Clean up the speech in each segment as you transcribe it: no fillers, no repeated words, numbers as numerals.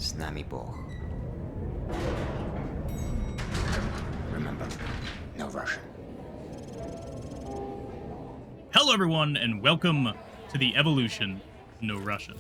Z nami Bóg. Remember, no Russian. Hello everyone, and welcome to the evolution of No Russian.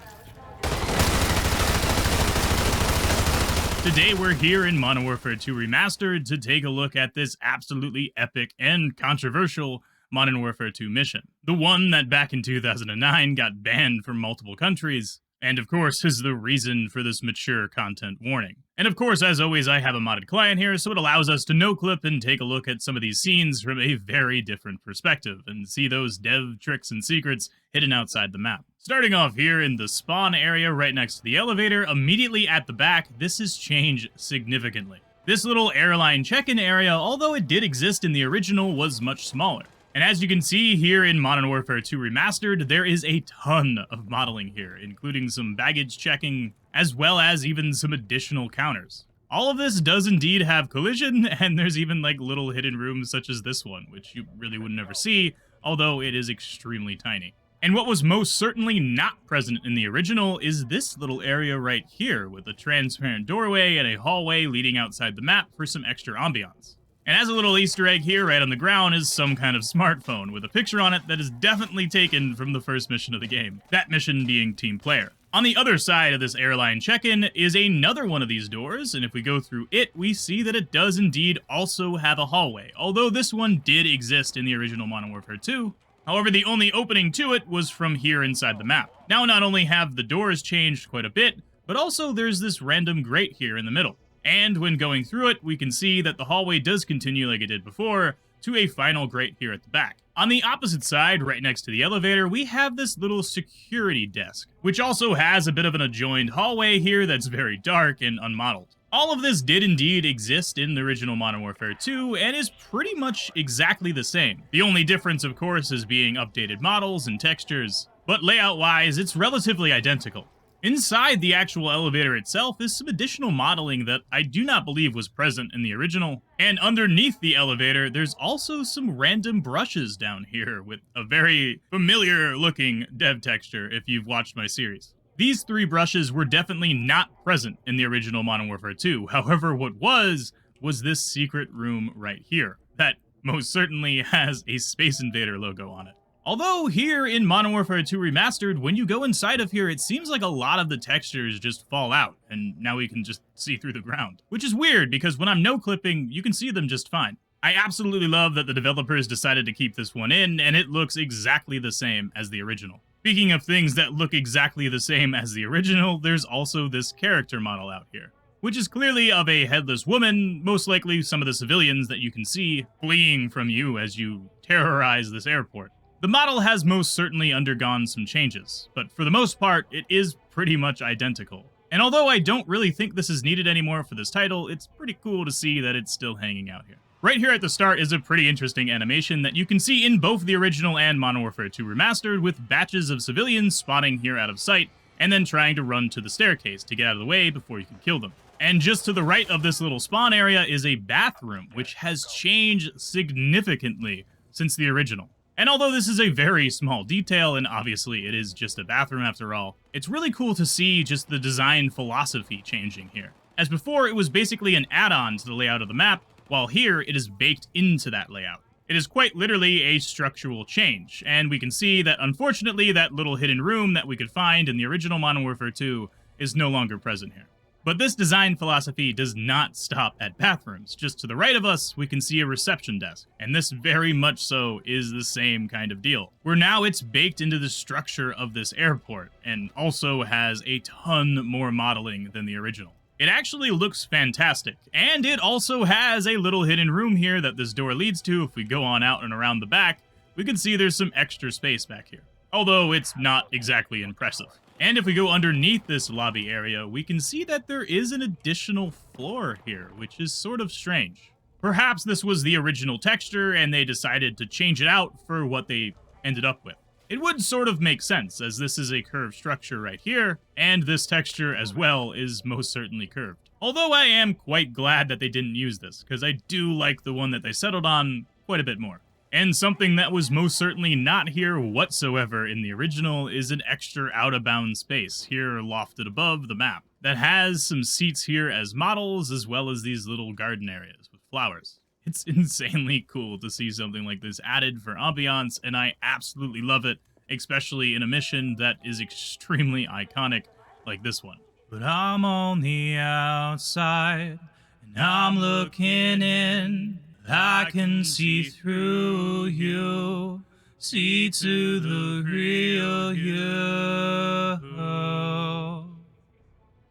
Today we're here in Modern Warfare 2 Remastered to take a look at this absolutely epic and controversial Modern Warfare 2 mission. The one that back in 2009 got banned from multiple countries, and of course is the reason for this mature content warning. And of course, as always, I have a modded client here, so it allows us to no-clip and take a look at some of these scenes from a very different perspective, and see those dev tricks and secrets hidden outside the map. Starting off here in the spawn area right next to the elevator, immediately at the back, this has changed significantly. This little airline check-in area, although it did exist in the original, was much smaller. And as you can see here in Modern Warfare 2 Remastered, there is a ton of modeling here, including some baggage checking, as well as even some additional counters. All of this does indeed have collision, and there's even like little hidden rooms such as this one, which you really would never see, although it is extremely tiny. And what was most certainly not present in the original is this little area right here, with a transparent doorway and a hallway leading outside the map for some extra ambiance. And as a little Easter egg here, right on the ground, is some kind of smartphone with a picture on it that is definitely taken from the first mission of the game, that mission being Team Player. On the other side of this airline check-in is another one of these doors, and if we go through it, we see that it does indeed also have a hallway, although this one did exist in the original Modern Warfare 2. However, the only opening to it was from here inside the map. Now, not only have the doors changed quite a bit, but also there's this random grate here in the middle. And when going through it, we can see that the hallway does continue like it did before, to a final grate here at the back. On the opposite side, right next to the elevator, we have this little security desk, which also has a bit of an adjoined hallway here that's very dark and unmodeled. All of this did indeed exist in the original Modern Warfare 2, and is pretty much exactly the same. The only difference, of course, is being updated models and textures, but layout-wise, it's relatively identical. Inside the actual elevator itself is some additional modeling that I do not believe was present in the original. And underneath the elevator, there's also some random brushes down here with a very familiar looking dev texture if you've watched my series. These three brushes were definitely not present in the original Modern Warfare 2. However, what was this secret room right here that most certainly has a Space Invader logo on it. Although here in Modern Warfare 2 Remastered, when you go inside of here, it seems like a lot of the textures just fall out, and now we can just see through the ground. Which is weird, because when I'm no-clipping, you can see them just fine. I absolutely love that the developers decided to keep this one in, and it looks exactly the same as the original. Speaking of things that look exactly the same as the original, there's also this character model out here, which is clearly of a headless woman, most likely some of the civilians that you can see fleeing from you as you terrorize this airport. The model has most certainly undergone some changes, but for the most part, it is pretty much identical. And although I don't really think this is needed anymore for this title, it's pretty cool to see that it's still hanging out here. Right here at the start is a pretty interesting animation that you can see in both the original and Modern Warfare 2 Remastered, with batches of civilians spawning here out of sight, and then trying to run to the staircase to get out of the way before you can kill them. And just to the right of this little spawn area is a bathroom, which has changed significantly since the original. And although this is a very small detail, and obviously it is just a bathroom after all, it's really cool to see just the design philosophy changing here. As before, it was basically an add-on to the layout of the map, while here it is baked into that layout. It is quite literally a structural change, and we can see that unfortunately that little hidden room that we could find in the original Modern Warfare 2 is no longer present here. But this design philosophy does not stop at bathrooms. Just to the right of us, we can see a reception desk, and this very much so is the same kind of deal, where now it's baked into the structure of this airport, and also has a ton more modeling than the original. It actually looks fantastic, and it also has a little hidden room here that this door leads to. If we go on out and around the back, we can see there's some extra space back here, although it's not exactly impressive. And if we go underneath this lobby area, we can see that there is an additional floor here, which is sort of strange. Perhaps this was the original texture and they decided to change it out for what they ended up with. It would sort of make sense, as this is a curved structure right here, and this texture as well is most certainly curved. Although I am quite glad that they didn't use this, because I do like the one that they settled on quite a bit more. And something that was most certainly not here whatsoever in the original is an extra out-of-bounds space, here lofted above the map. that has some seats here as models, as well as these little garden areas with flowers. It's insanely cool to see something like this added for ambiance, and I absolutely love it, especially in a mission that is extremely iconic like this one. But I'm on the outside, and I'm looking in. I can see through you, see to the real you.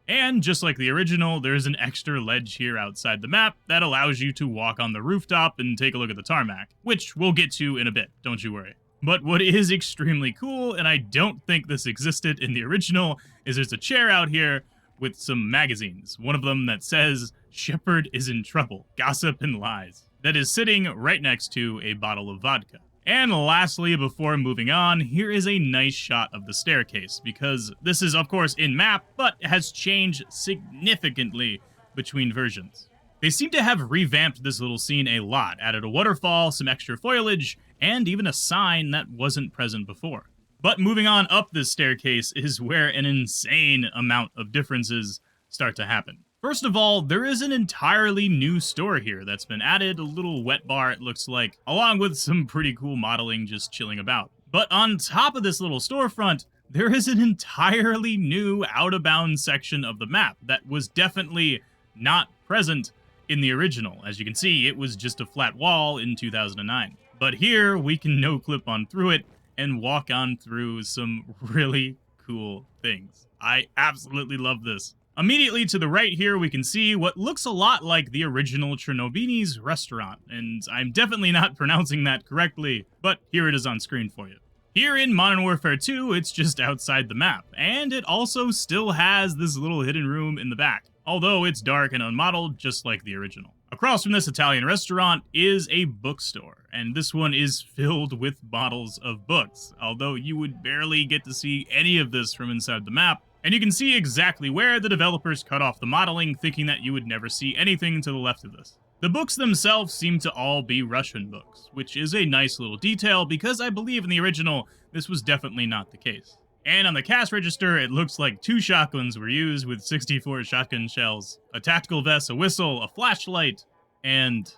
And just like the original, there's an extra ledge here outside the map that allows you to walk on the rooftop and take a look at the tarmac, which we'll get to in a bit, don't you worry. But what is extremely cool, and I don't think this existed in the original, is there's a chair out here with some magazines. One of them that says, "Shepherd is in trouble, gossip and lies," that is sitting right next to a bottle of vodka. And lastly, before moving on, here is a nice shot of the staircase, because this is of course in map, but has changed significantly between versions. They seem to have revamped this little scene a lot, added a waterfall, some extra foliage, and even a sign that wasn't present before. But moving on up this staircase is where an insane amount of differences start to happen. First of all, there is an entirely new store here that's been added, a little wet bar it looks like, along with some pretty cool modeling just chilling about. But on top of this little storefront, there is an entirely new out-of-bounds section of the map that was definitely not present in the original. As you can see, it was just a flat wall in 2009. But here, we can no-clip on through it and walk on through some really cool things. I absolutely love this. Immediately to the right here, we can see what looks a lot like the original Chernobyl's restaurant, and I'm definitely not pronouncing that correctly, but here it is on screen for you. Here in Modern Warfare 2, it's just outside the map, and it also still has this little hidden room in the back, although it's dark and unmodeled just like the original. Across from this Italian restaurant is a bookstore, and this one is filled with bottles of books, although you would barely get to see any of this from inside the map. And you can see exactly where the developers cut off the modeling, thinking that you would never see anything to the left of this. The books themselves seem to all be Russian books, which is a nice little detail because I believe in the original, this was definitely not the case. And on the cash register, it looks like 2 shotguns were used with 64 shotgun shells, a tactical vest, a whistle, a flashlight, and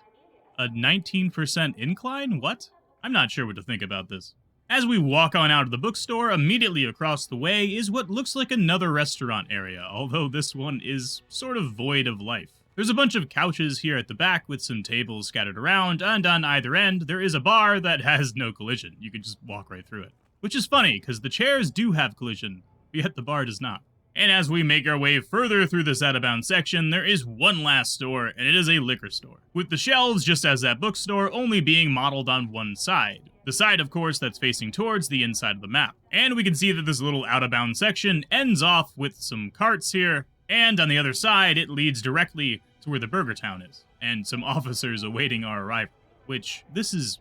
a 19% incline? What? I'm not sure what to think about this. As we walk on out of the bookstore, immediately across the way is what looks like another restaurant area, although this one is sort of void of life. There's a bunch of couches here at the back with some tables scattered around, and on either end, there is a bar that has no collision. You can just walk right through it. Which is funny, because the chairs do have collision, yet the bar does not. And as we make our way further through this out-of-bounds section, there is one last store, and it is a liquor store, with the shelves, just as that bookstore, only being modeled on one side. The side, of course, that's facing towards the inside of the map. And we can see that this little out-of-bounds section ends off with some carts here, and on the other side, it leads directly to where the Burger Town is, and some officers awaiting our arrival, which, this is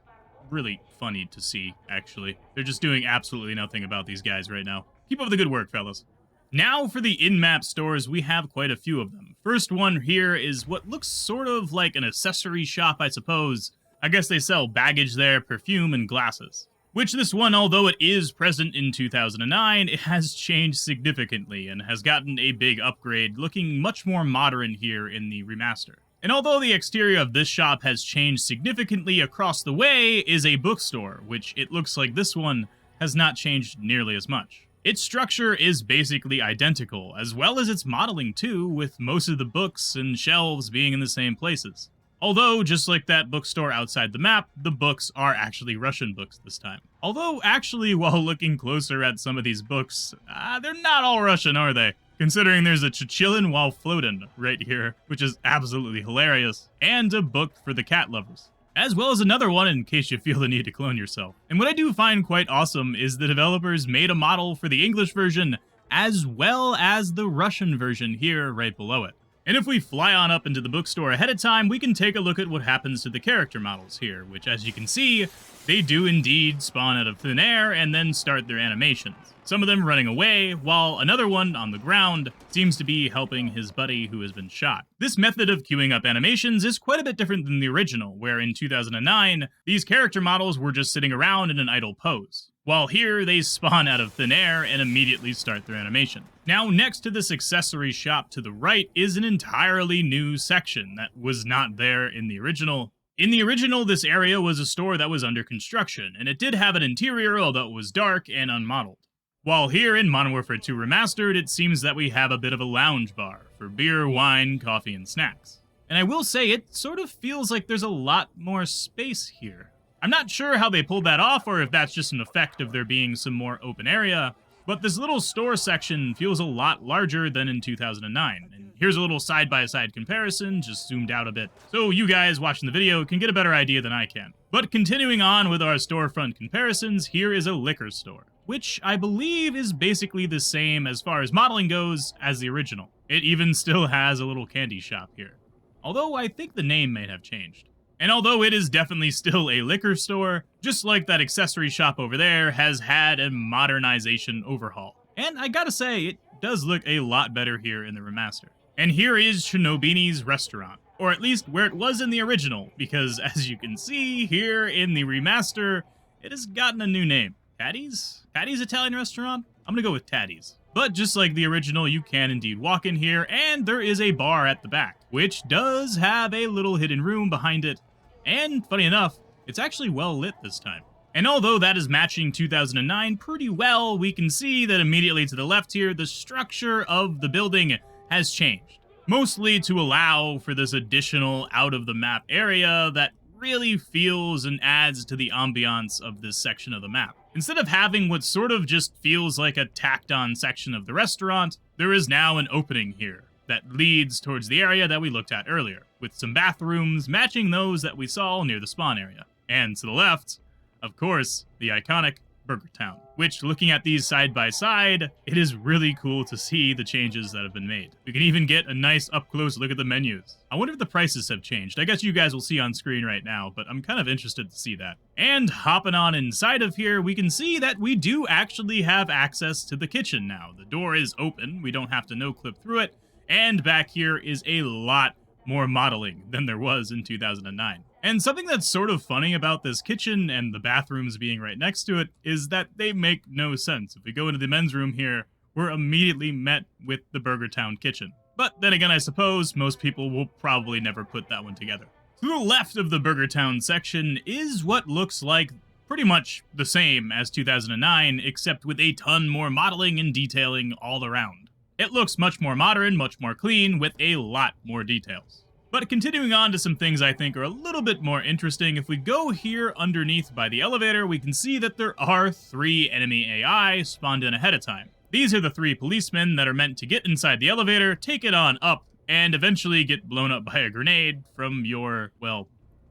really funny to see, actually. They're just doing absolutely nothing about these guys right now. Keep up the good work, fellas. Now for the in-map stores, we have quite a few of them. First one here is what looks sort of like an accessory shop, I suppose. I guess they sell baggage there, perfume, and glasses. Which this one, although it is present in 2009, it has changed significantly and has gotten a big upgrade, looking much more modern here in the remaster. And although the exterior of this shop has changed significantly, across the way is a bookstore, which it looks like this one has not changed nearly as much. Its structure is basically identical, as well as its modeling too, with most of the books and shelves being in the same places. Although, just like that bookstore outside the map, the books are actually Russian books this time. Although, actually, while looking closer at some of these books, they're not all Russian, are they? Considering there's a chillin' while floatin' right here, which is absolutely hilarious, and a book for the cat lovers. As well as another one in case you feel the need to clone yourself. And what I do find quite awesome is the developers made a model for the English version as well as the Russian version here right below it. And if we fly on up into the bookstore ahead of time, we can take a look at what happens to the character models here, which as you can see, they do indeed spawn out of thin air and then start their animations. Some of them running away, while another one on the ground seems to be helping his buddy who has been shot. This method of queuing up animations is quite a bit different than the original, where in 2009, these character models were just sitting around in an idle pose. while here they spawn out of thin air and immediately start their animation. Now, next to this accessory shop to the right is an entirely new section that was not there in the original. In the original, this area was a store that was under construction, and it did have an interior, although it was dark and unmodeled. While here in Modern Warfare 2 Remastered, it seems that we have a bit of a lounge bar for beer, wine, coffee, and snacks. And I will say, it sort of feels like there's a lot more space here. I'm not sure how they pulled that off, or if that's just an effect of there being some more open area, but this little store section feels a lot larger than in 2009. And here's a little side-by-side comparison, just zoomed out a bit, so you guys watching the video can get a better idea than I can. But continuing on with our storefront comparisons, here is a liquor store, which I believe is basically the same as far as modeling goes as the original. It even still has a little candy shop here, although I think the name may have changed. And although it is definitely still a liquor store, just like that accessory shop over there has had a modernization overhaul. And I gotta say, it does look a lot better here in the remaster. And here is Shinobini's restaurant, or at least where it was in the original, because as you can see here in the remaster, it has gotten a new name. Taddy's? Taddy's Italian restaurant? I'm gonna go with Taddy's. But just like the original, you can indeed walk in here, and there is a bar at the back, which does have a little hidden room behind it. And funny enough, it's actually well lit this time. And although that is matching 2009 pretty well, we can see that immediately to the left here, the structure of the building has changed. Mostly to allow for this additional out-of-the-map area that really feels and adds to the ambiance of this section of the map. Instead of having what sort of just feels like a tacked-on section of the restaurant, there is now an opening here that leads towards the area that we looked at earlier, with some bathrooms matching those that we saw near the spawn area. And to the left, of course, the iconic Burger Town, which, looking at these side by side, it is really cool to see the changes that have been made. We can even get a nice up-close look at the menus. I wonder if the prices have changed. I guess you guys will see on screen right now, but I'm kind of interested to see that. And hopping on inside of here, we can see that we do actually have access to the kitchen now. The door is open, we don't have to no-clip through it, and back here is a lot more modeling than there was in 2009. And something that's sort of funny about this kitchen and the bathrooms being right next to it is that they make no sense. If we go into the men's room here, we're immediately met with the Burger Town kitchen. But then again, I suppose most people will probably never put that one together. To the left of the Burger Town section is what looks like pretty much the same as 2009, except with a ton more modeling and detailing all around. It looks much more modern, much more clean, with a lot more details. But continuing on to some things I think are a little bit more interesting, if we go here underneath by the elevator, we can see that there are 3 enemy AI spawned in ahead of time. These are the 3 policemen that are meant to get inside the elevator, take it on up, and eventually get blown up by a grenade from your, well,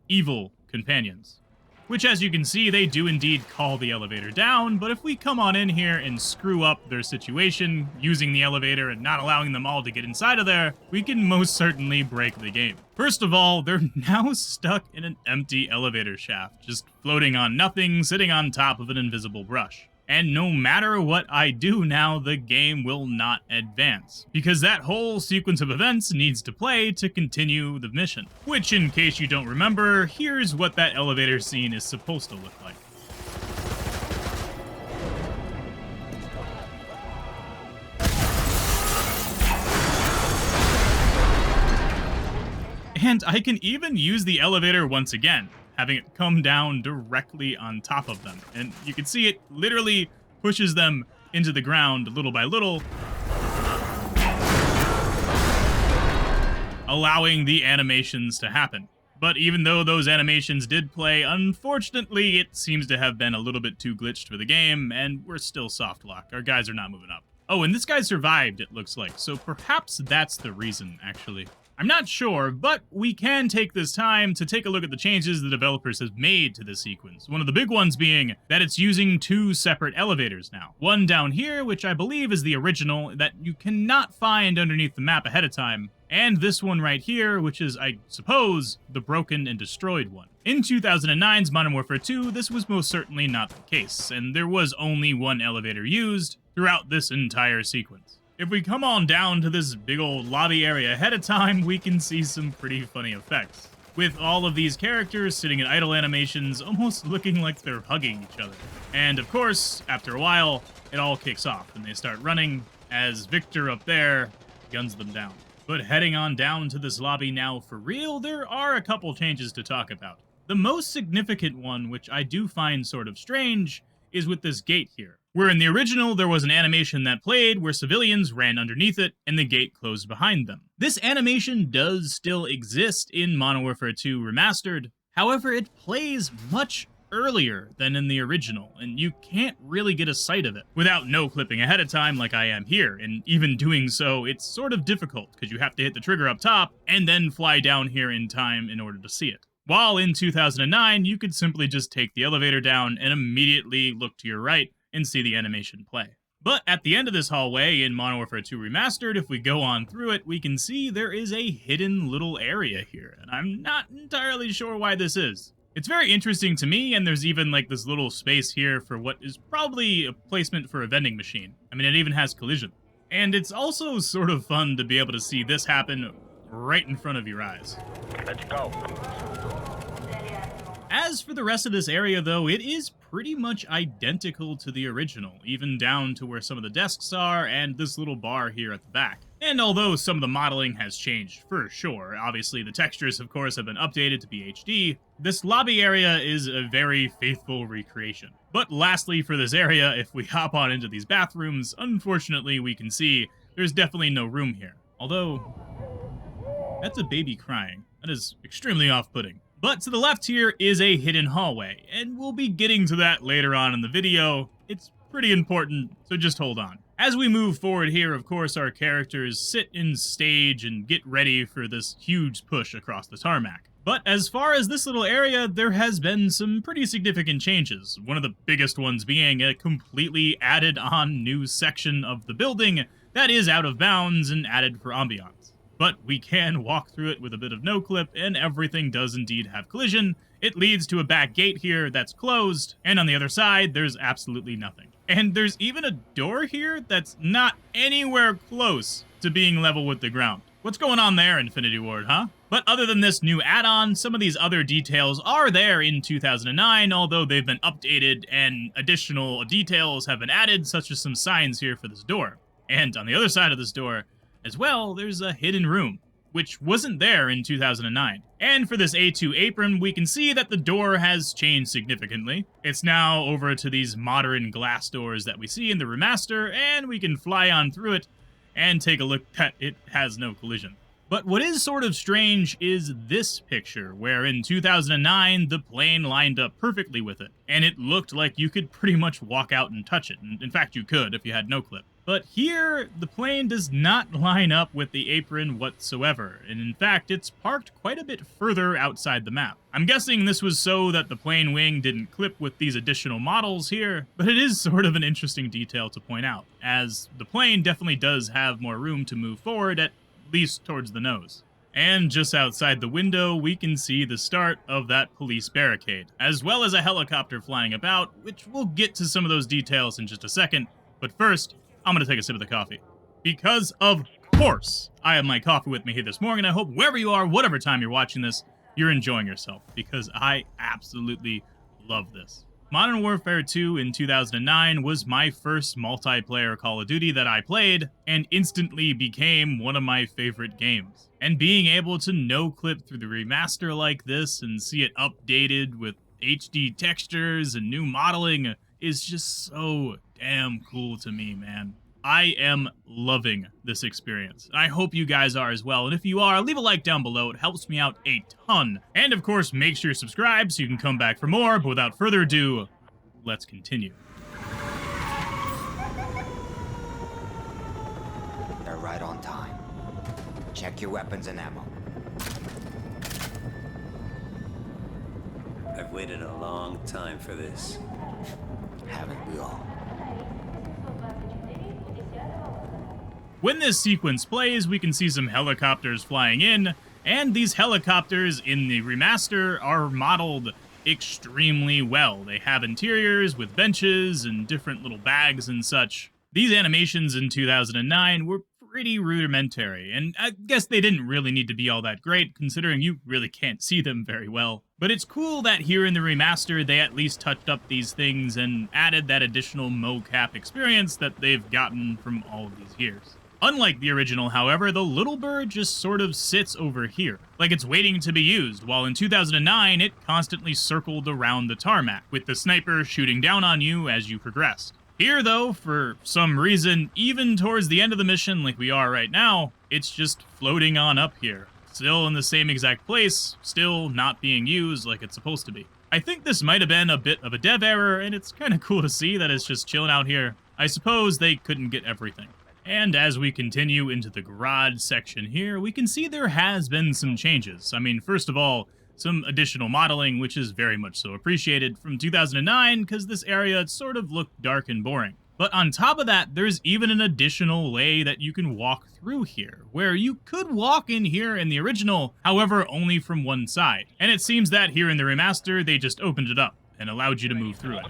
evil companions. Which, as you can see, they do indeed call the elevator down, but if we come on in here and screw up their situation, using the elevator and not allowing them all to get inside of there, we can most certainly break the game. First of all, they're now stuck in an empty elevator shaft, just floating on nothing, sitting on top of an invisible brush. And no matter what I do now, the game will not advance, because that whole sequence of events needs to play to continue the mission. Which, in case you don't remember, here's what that elevator scene is supposed to look like. And I can even use the elevator once again, having it come down directly on top of them. And you can see it literally pushes them into the ground little by little, allowing the animations to happen. But even though those animations did play, unfortunately, it seems to have been a little bit too glitched for the game, and we're still soft locked. Our guys are not moving up. Oh, and this guy survived, it looks like, so perhaps that's the reason, actually. I'm not sure, but we can take this time to take a look at the changes the developers have made to this sequence. One of the big ones being that it's using 2 separate elevators now. One down here, which I believe is the original, that you cannot find underneath the map ahead of time, and this one right here, which is, I suppose, the broken and destroyed one. In 2009's Modern Warfare 2, this was most certainly not the case, and there was only 1 elevator used throughout this entire sequence. If we come on down to this big old lobby area ahead of time, we can see some pretty funny effects. with all of these characters sitting in idle animations almost looking like they're hugging each other. And of course, after a while, it all kicks off and they start running as Victor up there guns them down. But heading on down to this lobby now for real, there are a couple changes to talk about. The most significant one, which I do find sort of strange, is with this gate here, where in the original there was an animation that played where civilians ran underneath it and the gate closed behind them. This animation does still exist in Modern Warfare 2 Remastered, however it plays much earlier than in the original, and you can't really get a sight of it without no clipping ahead of time like I am here, and even doing so, it's sort of difficult because you have to hit the trigger up top and then fly down here in time in order to see it. While in 2009, you could simply just take the elevator down and immediately look to your right and see the animation play. But at the end of this hallway in Modern Warfare 2 Remastered, if we go on through it, we can see there is a hidden little area here, and I'm not entirely sure why this is. It's very interesting to me, and there's even like this little space here for what is probably a placement for a vending machine. I mean, it even has collision. And it's also sort of fun to be able to see this happen right in front of your eyes. Let's go. As for the rest of this area, though, it is pretty much identical to the original, even down to where some of the desks are and this little bar here at the back. And although some of the modeling has changed for sure, obviously the textures, of course, have been updated to be HD, this lobby area is a very faithful recreation. But lastly, for this area, if we hop on into these bathrooms, unfortunately we can see there's definitely no room here. Although, that's a baby crying. That is extremely off-putting. But to the left here is a hidden hallway, and we'll be getting to that later on in the video. It's pretty important, so just hold on. As we move forward here, of course, our characters sit in stage and get ready for this huge push across the tarmac. But as far as this little area, there has been some pretty significant changes. One of the biggest ones being a completely added-on new section of the building that is out of bounds and added for ambiance. But we can walk through it with a bit of no-clip, and everything does indeed have collision. It leads to a back gate here that's closed, and on the other side, there's absolutely nothing. And there's even a door here that's not anywhere close to being level with the ground. What's going on there, Infinity Ward, huh? But other than this new add-on, some of these other details are there in 2009, although they've been updated and additional details have been added, such as some signs here for this door. And on the other side of this door, as well, there's a hidden room, which wasn't there in 2009. And for this A2 apron, we can see that the door has changed significantly. It's now over to these modern glass doors that we see in the remaster, and we can fly on through it and take a look that it has no collision. But what is sort of strange is this picture, where in 2009, the plane lined up perfectly with it, and it looked like you could pretty much walk out and touch it. In fact, you could if you had no clip. But here, the plane does not line up with the apron whatsoever, and in fact, it's parked quite a bit further outside the map. I'm guessing this was so that the plane wing didn't clip with these additional models here, but it is sort of an interesting detail to point out, as the plane definitely does have more room to move forward, at least towards the nose. And just outside the window, we can see the start of that police barricade, as well as a helicopter flying about, which we'll get to some of those details in just a second, but first, I'm going to take a sip of the coffee. Because, of course, I have my coffee with me here this morning. I hope wherever you are, whatever time you're watching this, you're enjoying yourself, because I absolutely love this. Modern Warfare 2 in 2009 was my first multiplayer Call of Duty that I played, and instantly became one of my favorite games. And being able to no-clip through the remaster like this and see it updated with HD textures and new modeling is just so damn cool to me, man. I am loving this experience. I hope you guys are as well, and if you are, leave a like down below. It helps me out a ton. And of course, make sure you subscribe so you can come back for more, but without further ado, let's continue. They're right on time. Check your weapons and ammo. I've waited a long time for this. Haven't we all? When this sequence plays, we can see some helicopters flying in, and these helicopters in the remaster are modeled extremely well. They have interiors with benches and different little bags and such. These animations in 2009 were pretty rudimentary, and I guess they didn't really need to be all that great, considering you really can't see them very well. But it's cool that here in the remaster, they at least touched up these things and added that additional mocap experience that they've gotten from all of these years. Unlike the original, however, the little bird just sort of sits over here, like it's waiting to be used, while in 2009, it constantly circled around the tarmac, with the sniper shooting down on you as you progressed. Here, though, for some reason, even towards the end of the mission, like we are right now, it's just floating on up here. Still in the same exact place, still not being used like it's supposed to be. I think this might have been a bit of a dev error, and it's kind of cool to see that it's just chilling out here. I suppose they couldn't get everything. And as we continue into the garage section here, we can see there has been some changes. I mean, first of all, some additional modeling, which is very much so appreciated from 2009, because this area sort of looked dark and boring. But on top of that, there's even an additional way that you can walk through here, where you could walk in here in the original, however, only from one side. And it seems that here in the remaster, they just opened it up and allowed you to move through it.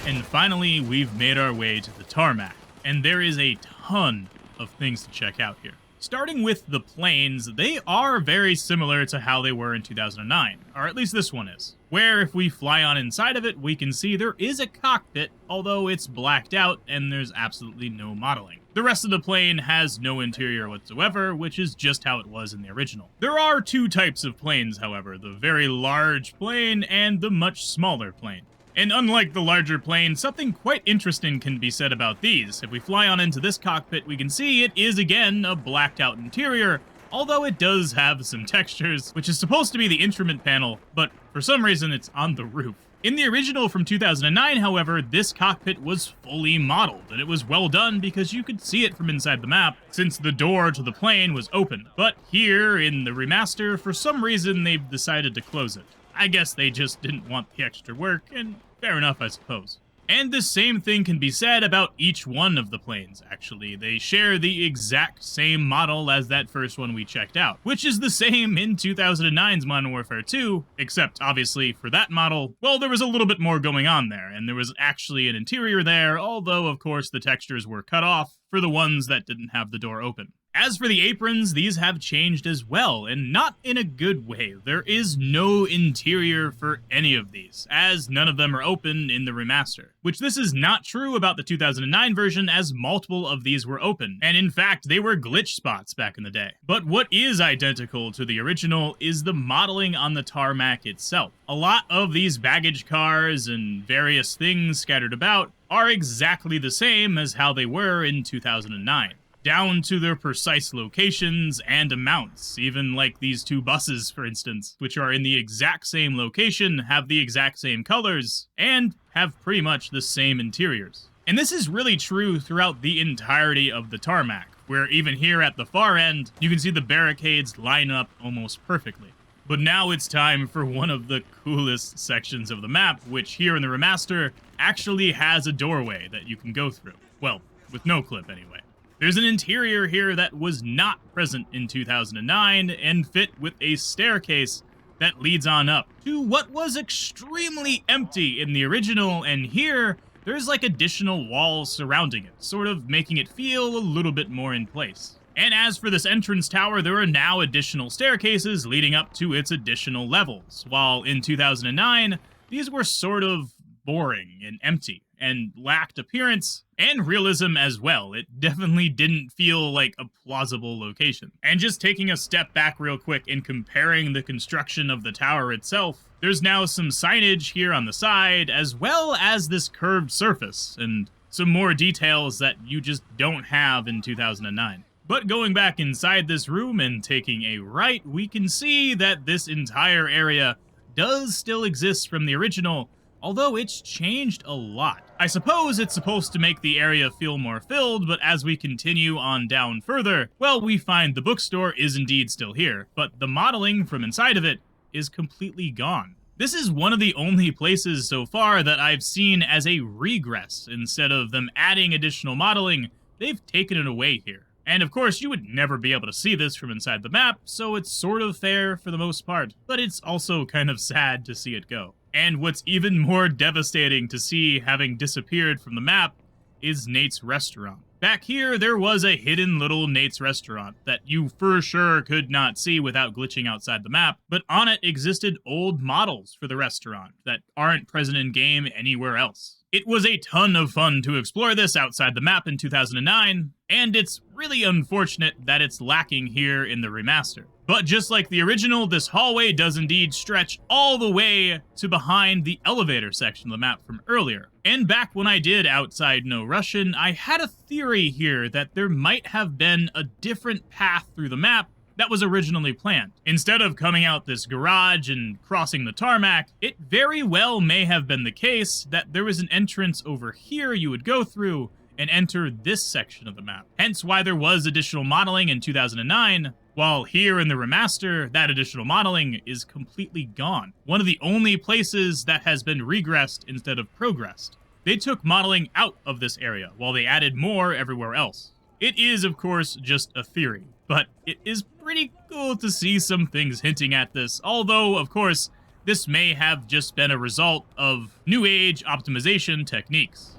And finally, we've made our way to the tarmac, and there is a ton of things to check out here. Starting with the planes, they are very similar to how they were in 2009, or at least this one is, where if we fly on inside of it, we can see there is a cockpit, although it's blacked out and there's absolutely no modeling. The rest of the plane has no interior whatsoever, which is just how it was in the original. There are two types of planes, however, the very large plane and the much smaller plane. And unlike the larger plane, something quite interesting can be said about these. If we fly on into this cockpit, we can see it is again a blacked out interior, although it does have some textures, which is supposed to be the instrument panel, but for some reason it's on the roof. In the original from 2009, however, this cockpit was fully modeled, and it was well done because you could see it from inside the map, since the door to the plane was open. But here, in the remaster, for some reason they've decided to close it. I guess they just didn't want the extra work, and fair enough, I suppose. And the same thing can be said about each one of the planes, actually. They share the exact same model as that first one we checked out, which is the same in 2009's Modern Warfare 2, except obviously for that model, well, there was a little bit more going on there, and there was actually an interior there, although of course the textures were cut off for the ones that didn't have the door open. As for the aprons, these have changed as well, and not in a good way. There is no interior for any of these, as none of them are open in the remaster. Which this is not true about the 2009 version, as multiple of these were open, and in fact, they were glitch spots back in the day. But what is identical to the original is the modeling on the tarmac itself. A lot of these baggage cars and various things scattered about are exactly the same as how they were in 2009. Down to their precise locations and amounts, even like these two buses, for instance, which are in the exact same location, have the exact same colors, and have pretty much the same interiors. And this is really true throughout the entirety of the tarmac, where even here at the far end, you can see the barricades line up almost perfectly. But now it's time for one of the coolest sections of the map, which here in the remaster actually has a doorway that you can go through. Well, with no clip anyway. There's an interior here that was not present in 2009 and fit with a staircase that leads on up to what was extremely empty in the original, and here there's like additional walls surrounding it, sort of making it feel a little bit more in place. And as for this entrance tower, there are now additional staircases leading up to its additional levels, while in 2009, these were sort of boring and empty, and lacked appearance and realism as well. It definitely didn't feel like a plausible location. And just taking a step back real quick and comparing the construction of the tower itself, there's now some signage here on the side, as well as this curved surface, and some more details that you just don't have in 2009. But going back inside this room and taking a right, we can see that this entire area does still exist from the original, although it's changed a lot. I suppose it's supposed to make the area feel more filled, but as we continue on down further, well, we find the bookstore is indeed still here, but the modeling from inside of it is completely gone. This is one of the only places so far that I've seen as a regress. Instead of them adding additional modeling, they've taken it away here. And of course, you would never be able to see this from inside the map, so it's sort of fair for the most part, but it's also kind of sad to see it go. And what's even more devastating to see having disappeared from the map is Nate's restaurant. Back here, there was a hidden little Nate's restaurant that you for sure could not see without glitching outside the map, but on it existed old models for the restaurant that aren't present in-game anywhere else. It was a ton of fun to explore this outside the map in 2009, and it's really unfortunate that it's lacking here in the remaster. But just like the original, this hallway does indeed stretch all the way to behind the elevator section of the map from earlier. And back when I did Outside No Russian, I had a theory here that there might have been a different path through the map that was originally planned. Instead of coming out this garage and crossing the tarmac, it very well may have been the case that there was an entrance over here you would go through and enter this section of the map. Hence why there was additional modeling in 2009, while here in the remaster, that additional modeling is completely gone. One of the only places that has been regressed instead of progressed. They took modeling out of this area, while they added more everywhere else. It is, of course, just a theory, but it is pretty cool to see some things hinting at this, although, of course, this may have just been a result of new age optimization techniques.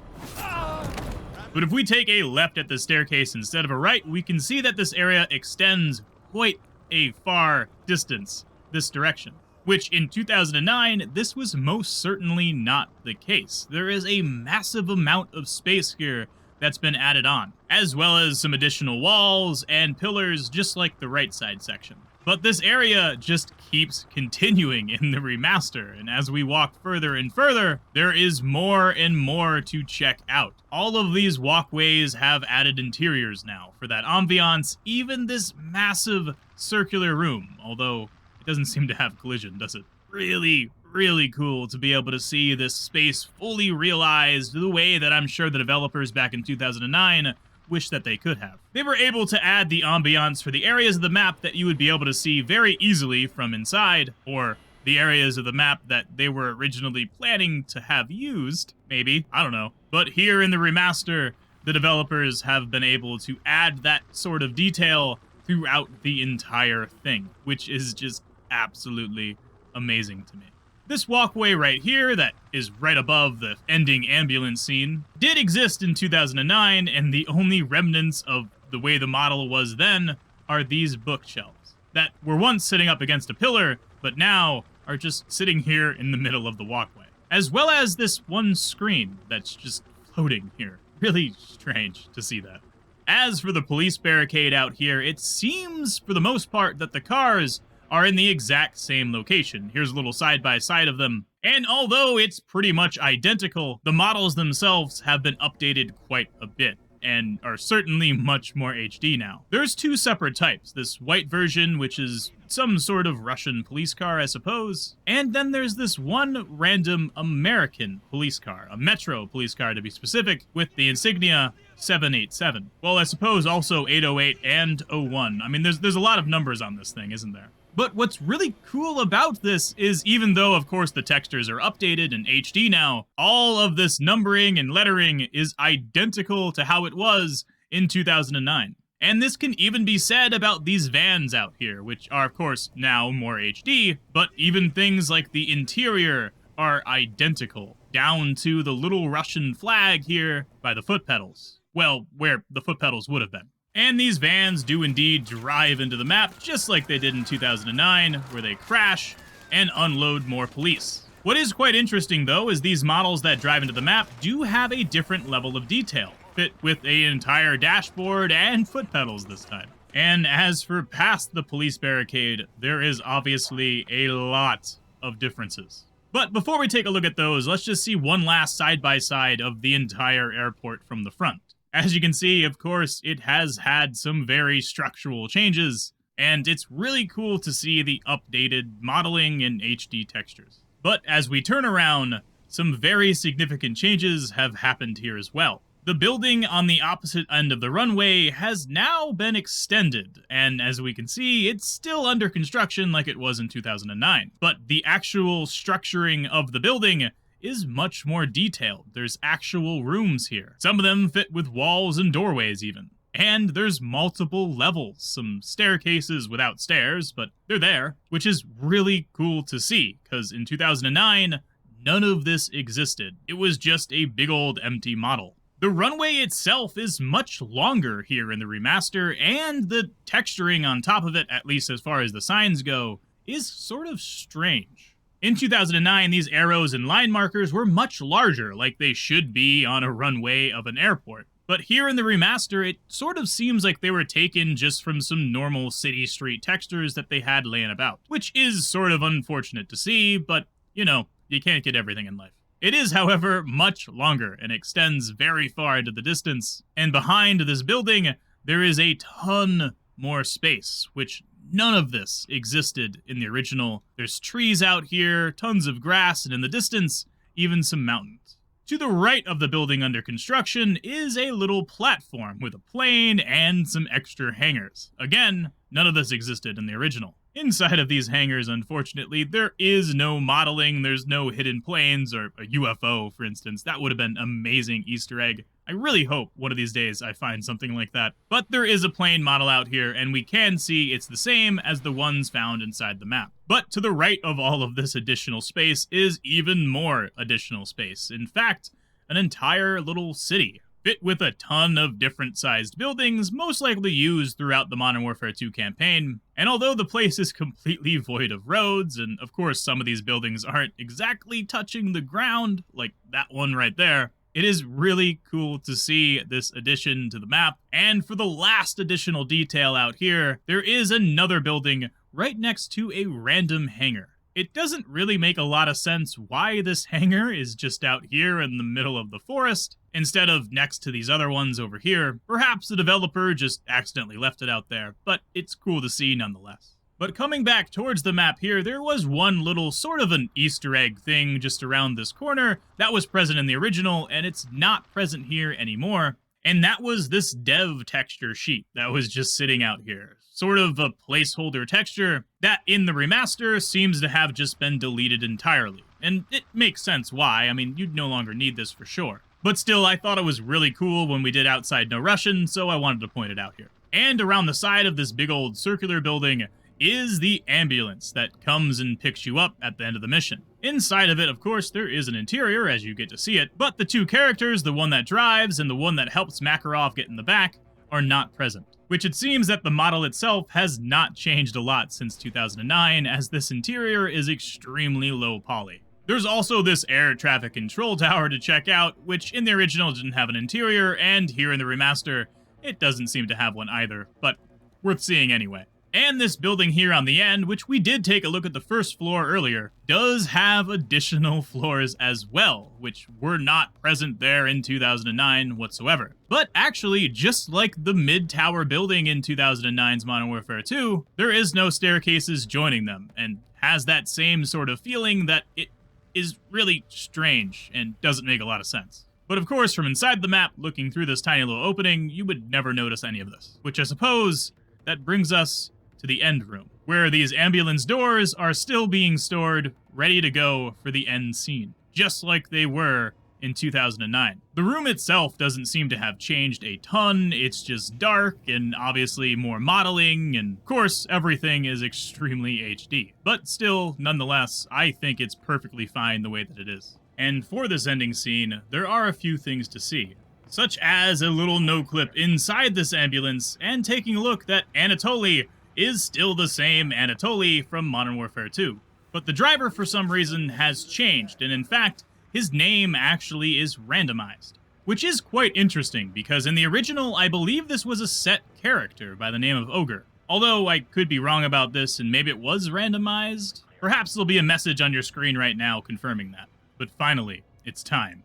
But if we take a left at the staircase instead of a right, we can see that this area extends quite a far distance this direction, which in 2009, this was most certainly not the case. There is a massive amount of space here that's been added on, as well as some additional walls and pillars just like the right side section. But this area just keeps continuing in the remaster, and as we walk further and further, there is more and more to check out. All of these walkways have added interiors now for that ambiance, even this massive circular room, although it doesn't seem to have collision, does it? Really cool to be able to see this space fully realized the way that I'm sure the developers back in 2009 wish that they could have. They were able to add the ambiance for the areas of the map that you would be able to see very easily from inside, or the areas of the map that they were originally planning to have used, maybe, I don't know. But here in the remaster, the developers have been able to add that sort of detail throughout the entire thing, which is just absolutely amazing to me. This walkway right here that is right above the ending ambulance scene did exist in 2009, and the only remnants of the way the model was then are these bookshelves that were once sitting up against a pillar, but now are just sitting here in the middle of the walkway. As well as this one screen that's just floating here. Really strange to see that. As for the police barricade out here, it seems for the most part that the cars are in the exact same location. Here's a little side-by-side of them. And although it's pretty much identical, the models themselves have been updated quite a bit and are certainly much more HD now. There's two separate types. This white version, which is some sort of Russian police car, I suppose. And then there's this one random American police car, a Metro police car to be specific, with the insignia 787. Well, I suppose also 808 and 01. I mean, there's a lot of numbers on this thing, isn't there? But what's really cool about this is even though, of course, the textures are updated and HD now, all of this numbering and lettering is identical to how it was in 2009. And this can even be said about these vans out here, which are, of course, now more HD, but even things like the interior are identical, down to the little Russian flag here by the foot pedals. Well, where the foot pedals would have been. And these vans do indeed drive into the map, just like they did in 2009, where they crash and unload more police. What is quite interesting, though, is these models that drive into the map do have a different level of detail, fit with an entire dashboard and foot pedals this time. And as for past the police barricade, there is obviously a lot of differences. But before we take a look at those, let's just see one last side-by-side of the entire airport from the front. As you can see, of course, it has had some very structural changes, and it's really cool to see the updated modeling and HD textures. But as we turn around, some very significant changes have happened here as well. The building on the opposite end of the runway has now been extended, and as we can see, it's still under construction like it was in 2009. But the actual structuring of the building is much more detailed. There's actual rooms here. Some of them fit with walls and doorways even. And there's multiple levels, some staircases without stairs, but they're there, which is really cool to see, because in 2009, none of this existed. It was just a big old empty model. The runway itself is much longer here in the remaster, and the texturing on top of it, at least as far as the signs go, is sort of strange. In 2009, these arrows and line markers were much larger, like they should be on a runway of an airport. But here in the remaster, it sort of seems like they were taken just from some normal city street textures that they had laying about, which is sort of unfortunate to see, but, you know, you can't get everything in life. It is, however, much longer and extends very far into the distance, and behind this building, there is a ton more space, which none of this existed in the original. There's trees out here, tons of grass, and in the distance, even some mountains. To the right of the building under construction is a little platform with a plane and some extra hangars. Again, none of this existed in the original. Inside of these hangars, unfortunately, there is no modeling, there's no hidden planes or a UFO, for instance. That would have been an amazing Easter egg. I really hope one of these days I find something like that. But there is a plane model out here, and we can see it's the same as the ones found inside the map. But to the right of all of this additional space is even more additional space. In fact, an entire little city, fit with a ton of different sized buildings, most likely used throughout the Modern Warfare 2 campaign. And although the place is completely void of roads, and of course some of these buildings aren't exactly touching the ground, like that one right there, it is really cool to see this addition to the map. And for the last additional detail out here, there is another building right next to a random hangar. It doesn't really make a lot of sense why this hangar is just out here in the middle of the forest, instead of next to these other ones over here. Perhaps the developer just accidentally left it out there, but it's cool to see nonetheless. But coming back towards the map here, there was one little sort of an Easter egg thing just around this corner that was present in the original, and it's not present here anymore. And that was this dev texture sheet that was just sitting out here. Sort of a placeholder texture that in the remaster seems to have just been deleted entirely. And it makes sense why. I mean, you'd no longer need this for sure. But still, I thought it was really cool when we did Outside No Russian, so I wanted to point it out here. And around the side of this big old circular building is the ambulance that comes and picks you up at the end of the mission. Inside of it, of course, there is an interior as you get to see it, but the two characters, the one that drives and the one that helps Makarov get in the back, are not present. Which it seems that the model itself has not changed a lot since 2009, as this interior is extremely low poly. There's also this air traffic control tower to check out, which in the original didn't have an interior, and here in the remaster, it doesn't seem to have one either, but worth seeing anyway. And this building here on the end, which we did take a look at the first floor earlier, does have additional floors as well, which were not present there in 2009 whatsoever. But actually, just like the mid-tower building in 2009's Modern Warfare 2, there is no staircases joining them, and has that same sort of feeling that it is really strange and doesn't make a lot of sense. But of course, from inside the map, looking through this tiny little opening, you would never notice any of this. Which I suppose that brings us to the end room, where these ambulance doors are still being stored, ready to go for the end scene, just like they were in 2009. The room itself doesn't seem to have changed a ton, it's just dark and obviously more modeling, and of course everything is extremely HD. But still, nonetheless, I think it's perfectly fine the way that it is. And for this ending scene, there are a few things to see, such as a little no-clip inside this ambulance, and taking a look that Anatoly is still the same Anatoly from Modern Warfare 2. But the driver, for some reason, has changed, and in fact, his name actually is randomized. Which is quite interesting, because in the original, I believe this was a set character by the name of Ogre. Although I could be wrong about this, and maybe it was randomized. Perhaps there'll be a message on your screen right now confirming that. But finally, it's time.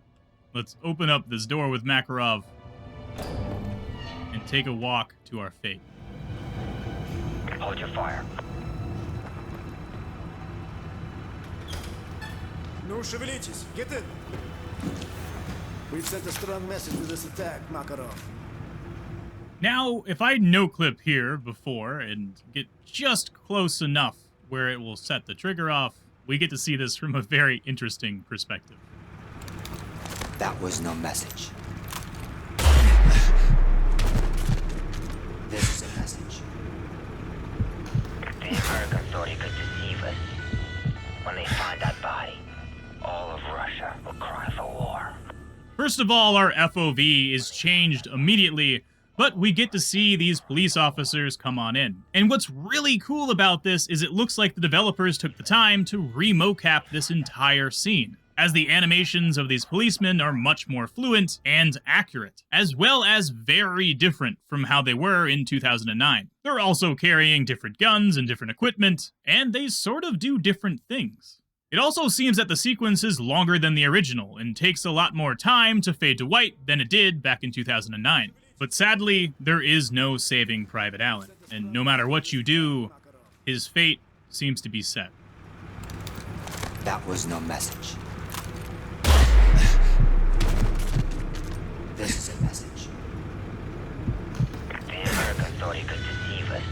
Let's open up this door with Makarov and take a walk to our fate. Hold your fire. No, шевелитесь. Get in. We've sent a strong message with this attack, Makarov. Now, if I no-clip here before and get just close enough where it will set the trigger off, we get to see this from a very interesting perspective. That was no message. Americans thought he could deceive us. When they find that body, all of Russia will cry for war. First of all, our FOV is changed immediately, but we get to see these police officers come on in. And what's really cool about this is it looks like the developers took the time to re-mocap this entire scene, as the animations of these policemen are much more fluent and accurate, as well as very different from how they were in 2009. They're also carrying different guns and different equipment, and they sort of do different things. It also seems that the sequence is longer than the original, and takes a lot more time to fade to white than it did back in 2009. But sadly, there is no saving Private Allen, and no matter what you do, his fate seems to be set. That was no message. This is a message. The Americans thought he could deceive us.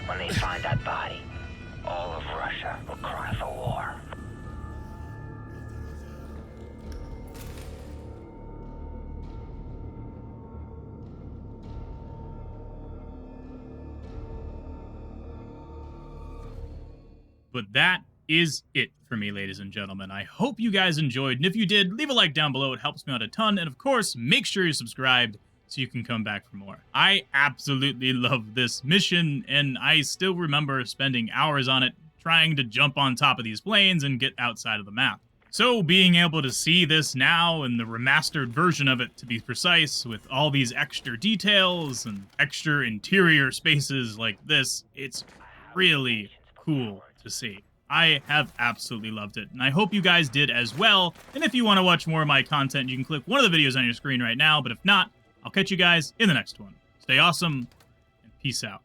When they find that body, all of Russia will cry for war. But that is it for me, ladies and gentlemen. I hope you guys enjoyed, and if you did, leave a like down below. It helps me out a ton, and of course, make sure you're subscribed so you can come back for more. I absolutely love this mission, and I still remember spending hours on it, trying to jump on top of these planes and get outside of the map. So being able to see this now, and the remastered version of it to be precise, with all these extra details and extra interior spaces like this, it's really cool to see. I have absolutely loved it, and I hope you guys did as well. And if you want to watch more of my content, you can click one of the videos on your screen right now, but if not, I'll catch you guys in the next one. Stay awesome, and peace out.